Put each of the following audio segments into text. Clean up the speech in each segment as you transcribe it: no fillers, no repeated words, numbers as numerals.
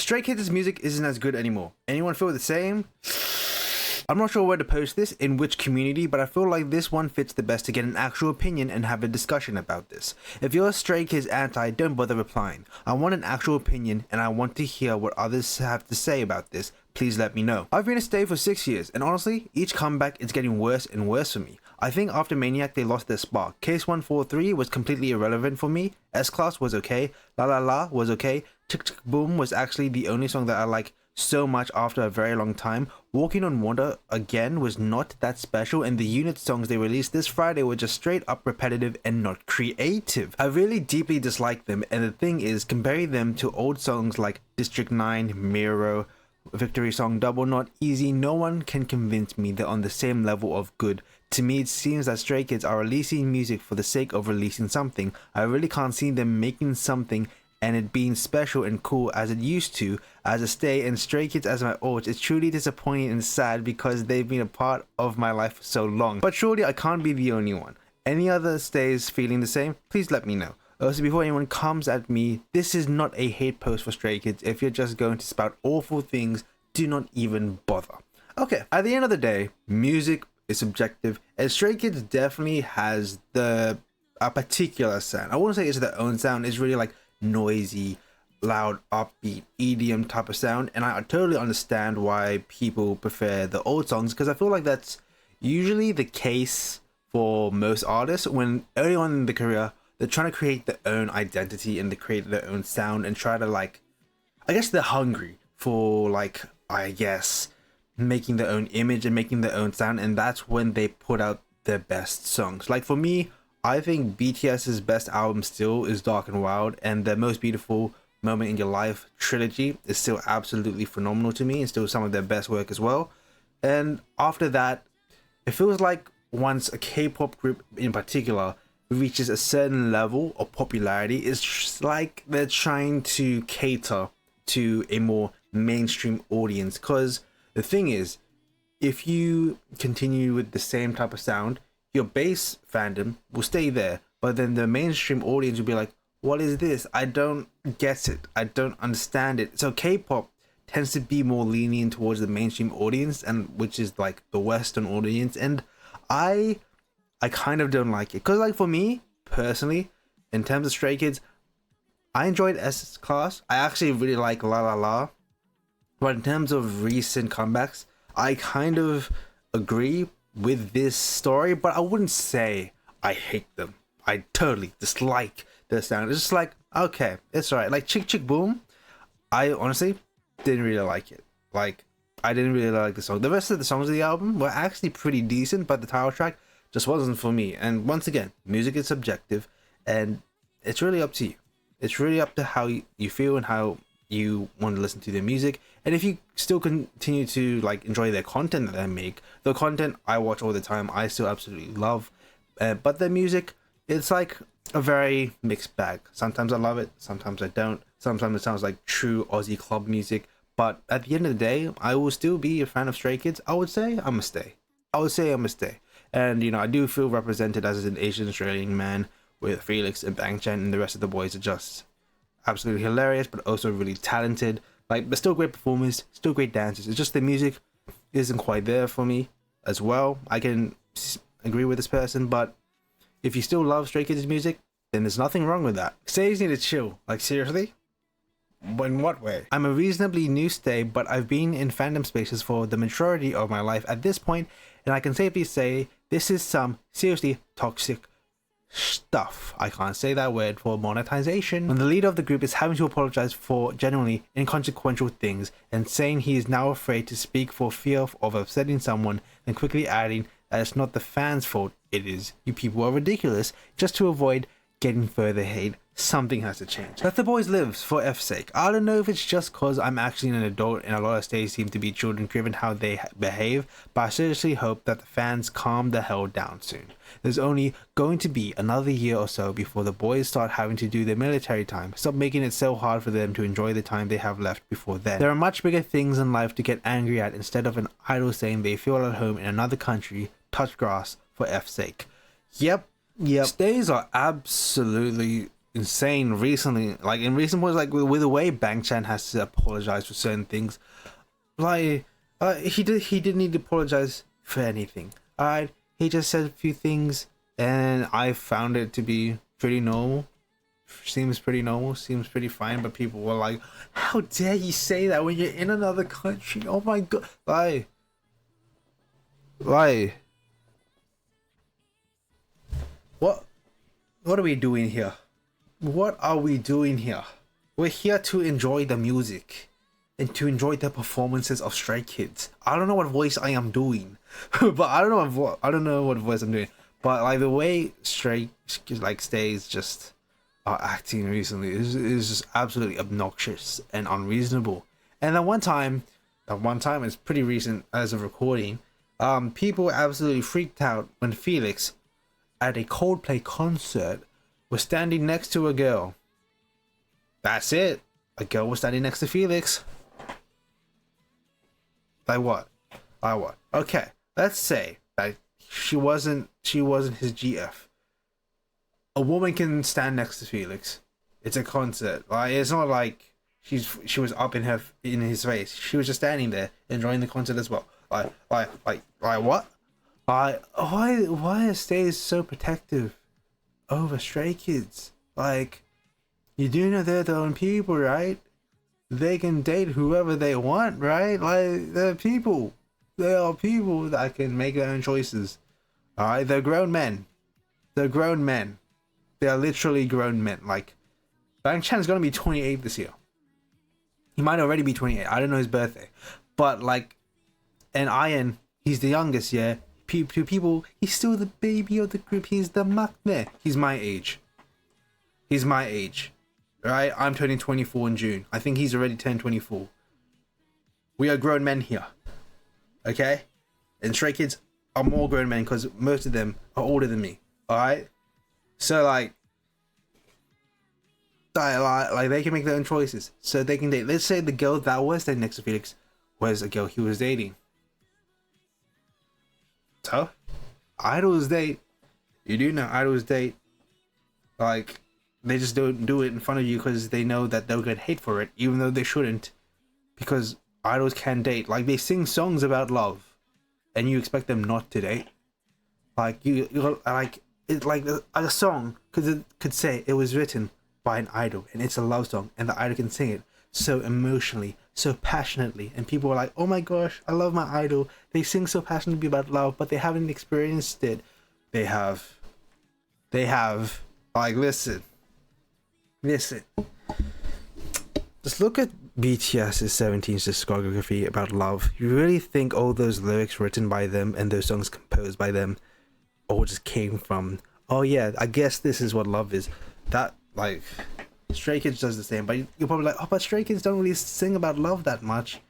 Stray Kids' music isn't as good anymore. Anyone feel the same? I'm not sure where to post this, in which community, but I feel like this one fits the best to get an actual opinion and have a discussion about this. If you're a Stray Kids anti, don't bother replying. I want an actual opinion and I want to hear what others have to say about this. Please let me know. I've been a stay for 6 years, and honestly, each comeback is getting worse and worse for me. I think after Maniac they lost their spark. Case 143 was completely irrelevant for me. S-Class was okay. La La La was okay. Tick Tick Boom was actually the only song that I like so much after a very long time. Walking on Water again was not that special, and the unit songs they released this Friday were just straight up repetitive and not creative. I really deeply dislike them, and the thing is, comparing them to old songs like District 9, Miro, Victory Song, Double Not Easy, no one can convince me they're on the same level of good. To me, it seems that Stray Kids are releasing music for the sake of releasing something. I really can't see them making something and it being special and cool as it used to. As a stay and Stray Kids as my old, it's truly disappointing and sad because they've been a part of my life for so long. But surely I can't be the only one. Any other stays feeling the same? Please let me know. Also, before anyone comes at me, this is not a hate post for Stray Kids. If you're just going to spout awful things, do not even bother. Okay, at the end of the day, music is subjective, and Stray Kids definitely has a particular sound. I wouldn't say it's their own sound. It's really like noisy, loud, upbeat, EDM type of sound, and I totally understand why people prefer the old songs, because I feel like that's usually the case for most artists. When early on in the career, they're trying to create their own identity and they create their own sound and try to, like, I guess they're hungry for, like, I guess making their own image and making their own sound, and that's when they put out their best songs. Like for me, I think BTS's best album still is Dark and Wild, and the Most Beautiful Moment in Your Life trilogy is still absolutely phenomenal to me and still some of their best work as well. And after that, it feels like once a K-pop group in particular reaches a certain level of popularity, it's just like they're trying to cater to a more mainstream audience. Because the thing is, if you continue with the same type of sound, your base fandom will stay there, but then the mainstream audience will be like, what is this? I don't get it. I don't understand it. So K-pop tends to be more lenient towards the mainstream audience, and which is like the Western audience, and I kind of don't like it. Because like for me personally, in terms of Stray Kids, I enjoyed S-Class. I actually really like La La La. But in terms of recent comebacks, I kind of agree with this story, but I wouldn't say I hate them. I totally dislike their sound. It's just like, okay, it's alright. Like Chick Chick Boom, I honestly didn't really like it. Like, I didn't really like the song. The rest of the songs of the album were actually pretty decent, but the title track just wasn't for me. And once again, music is subjective, and it's really up to you. It's really up to how you feel and how you want to listen to their music, and if you still continue to like enjoy their content that they make. The content I watch all the time, I still absolutely love, but their music, it's like a very mixed bag. Sometimes I love it, sometimes I don't. Sometimes it sounds like true Aussie club music, but at the end of the day, I will still be a fan of Stray Kids. I would say I'm a stay. And you know, I do feel represented as an Asian Australian man with Felix and Bang Chen, and the rest of the boys are just absolutely hilarious, but also really talented. Like, they're still great performers, still great dancers. It's just the music isn't quite there for me as well. I can agree with this person, but if you still love Stray Kids music, then there's nothing wrong with that. Stays need to chill. Like, seriously? But in what way? I'm a reasonably new stay, but I've been in fandom spaces for the majority of my life at this point, and I can safely say this is some seriously toxic stuff. I can't say that word for monetization. When the leader of the group is having to apologize for genuinely inconsequential things and saying he is now afraid to speak for fear of upsetting someone, and quickly adding that it's not the fans' fault, it is. You people are ridiculous, just to avoid getting further hate. Something has to change. Let the boys live, for F's sake. I don't know if it's just cause I'm actually an adult and a lot of stays seem to be children driven how they behave, but I seriously hope that the fans calm the hell down soon. There's only going to be another year or so before the boys start having to do their military time. Stop making it so hard for them to enjoy the time they have left before then. There are much bigger things in life to get angry at instead of an idol saying they feel at home in another country. Touch grass, for F's sake. Yep. Stays are absolutely insane recently. Like in recent months, like with the way Bang Chan has to apologize for certain things. Like he didn't need to apologize for anything. Alright, he just said a few things, and I found it to be pretty normal. Seems pretty normal, seems pretty fine, but people were like, how dare you say that when you're in another country? Oh my god. Like what are we doing here? What are we doing here? We're here to enjoy the music and to enjoy the performances of Stray Kids. I don't know what voice I am doing, but I don't know what voice I'm doing. But like the way Stray like stays just are acting recently is just absolutely obnoxious and unreasonable. And that one time is pretty recent as of recording. People absolutely freaked out when Felix at a Coldplay concert was standing next to a girl. That's it. A girl was standing next to Felix. Like what? Okay, let's say that she wasn't his GF. A woman can stand next to Felix. It's a concert. Like it's not like she was up in his face. She was just standing there enjoying the concert as well. Like what? Why are Stays so protective over Stray Kids? Like, you do know they're their own people, right? They can date whoever they want, right? Like, they're people. They are people that can make their own choices. Alright, they're grown men. They're grown men. They are literally grown men. Like, Bang Chan's gonna be 28 this year. He might already be 28. I don't know his birthday. But, like, and Ian, he's the youngest, yeah? People, he's still the baby of the group. He's the maknae. He's my age. Right? I'm turning 24 in June. I think he's already turned 24. We are grown men here. Okay? And Stray Kids are more grown men because most of them are older than me. Alright? So, like they can make their own choices. So they can date. Let's say the girl that was standing next to Felix was a girl he was dating. So, idols date. You do know idols date. Like, they just don't do it in front of you because they know that they'll get hate for it, even though they shouldn't. Because idols can date. Like, they sing songs about love, and you expect them not to date. Like, it's like a song could say it was written by an idol, and it's a love song, and the idol can sing it so emotionally, so passionately, and people are like, oh my gosh, I love my idol. They sing so passionately about love, but they haven't experienced it. They have. Like, listen. Just look at BTS's 17's discography about love. You really think all those lyrics written by them and those songs composed by them all just came from, oh yeah, I guess this is what love is? That, like, Stray Kids does the same, but you're probably like, oh, but Stray Kids don't really sing about love that much.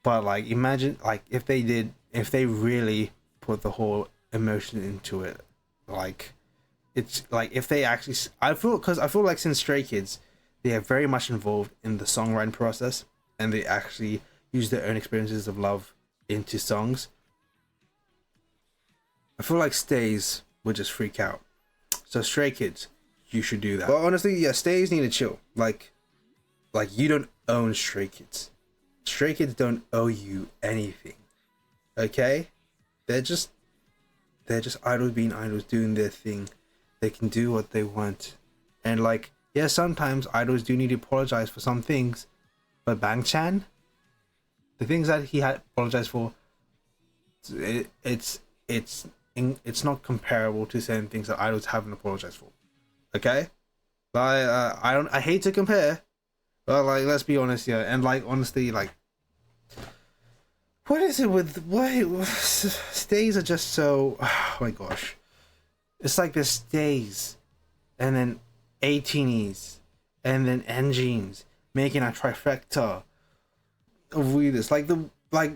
But, like, imagine, like, if they really put the whole emotion into it, like, it's, like, if they actually, I feel like since Stray Kids, they are very much involved in the songwriting process, and they actually use their own experiences of love into songs. I feel like Stays would just freak out. So Stray Kids, you should do that. But honestly, yeah, Stays need to chill. Like you don't own Stray Kids. Stray Kids don't owe you anything. Okay? They're just idols being idols, doing their thing. They can do what they want. And like, yeah, sometimes idols do need to apologize for some things. But Bang Chan, the things that he had apologized for, it's not comparable to certain things that idols haven't apologized for. Okay? I hate to compare, but like, let's be honest here. And like, honestly, like, what is it with why Stays are just so, oh my gosh, it's like there's Stays and then 18s and then engines making a trifecta of readers. Like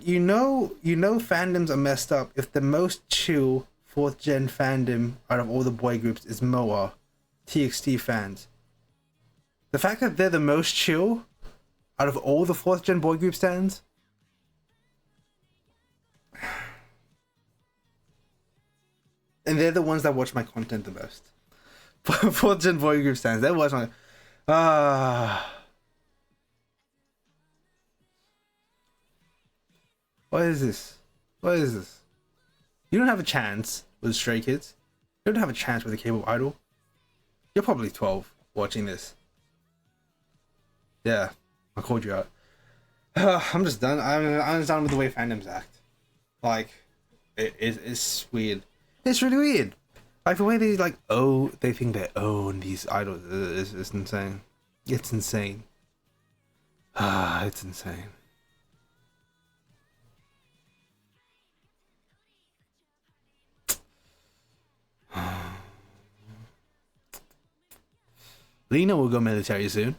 you know fandoms are messed up if the most chill 4th gen fandom out of all the boy groups is MOA TXT fans. The fact that they're the most chill out of all the 4th gen boy group stands, and they're the ones that watch my content the most. Fourth gen boy group stands. That was my what is this? What is this? You don't have a chance with Stray Kids. You don't have a chance with a K-pop idol. You're probably 12 watching this. Yeah, I called you out. I'm just done. I'm just done with the way fandoms act. Like, it's weird. It's really weird. Like the way they like they think they own these idols is insane. It's insane. It's insane. Lena will go military soon.